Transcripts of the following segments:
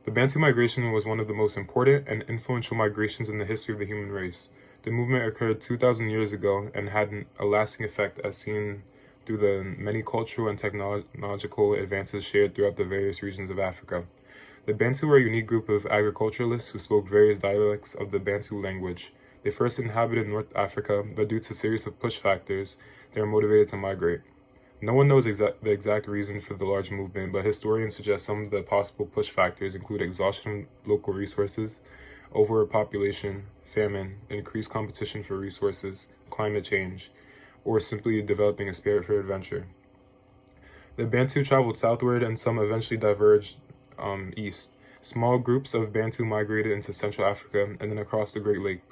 The Bantu migration was one of the most important and influential migrations in the history of the human race. The movement occurred 2,000 years ago and had a lasting effect as seen through the many cultural and technological advances shared throughout the various regions of Africa. The Bantu are a unique group of agriculturalists who spoke various dialects of the Bantu language. They first inhabited North Africa, but due to a series of push factors, they were motivated to migrate. No one knows the exact reason for the large movement, but historians suggest some of the possible push factors include exhaustion of local resources, overpopulation, famine, increased competition for resources, climate change, or simply developing a spirit for adventure. The Bantu traveled southward and some eventually diverged east. Small groups of Bantu migrated into Central Africa and then across the Great Lake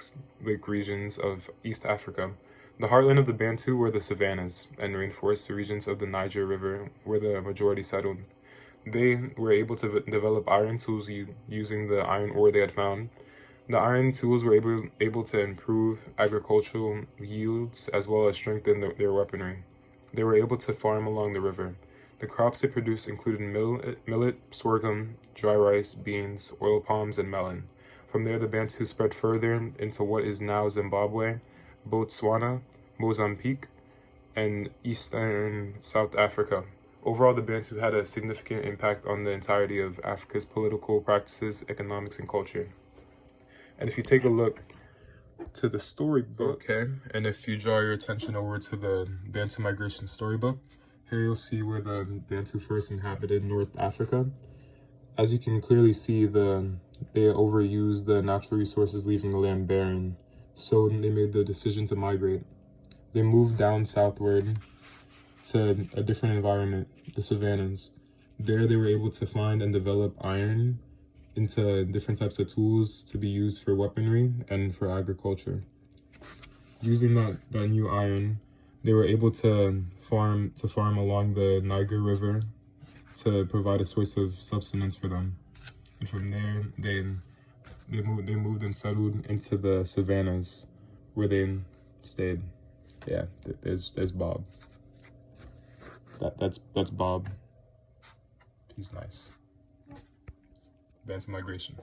regions of East Africa. The heartland of the Bantu were the savannas and rainforest regions of the Niger River, where the majority settled. They were able to develop iron tools using the iron ore they had found. The iron tools were able to improve agricultural yields as well as strengthen their weaponry. They were able to farm along the river. The crops they produced included millet, sorghum, dry rice, beans, oil palms, and melon. From there, the Bantu spread further into what is now Zimbabwe, Botswana, Mozambique, and eastern South Africa. Overall, the Bantu had a significant impact on the entirety of Africa's political practices, economics, and culture. And if you take a look to the storybook, and if you draw your attention over to the Bantu migration storybook, here you'll see where the Bantu first inhabited North Africa. As you can clearly see, they overused the natural resources, leaving the land barren. So they made the decision to migrate. They moved down southward to a different environment, the savannas. There they were able to find and develop iron into different types of tools to be used for weaponry and for agriculture. Using that new iron, they were able to farm along the Niger River to provide a source of sustenance for them. And from there, they moved and settled into the savannas, where they stayed. Yeah, there's Bob. That's Bob. He's nice. Bantu migration.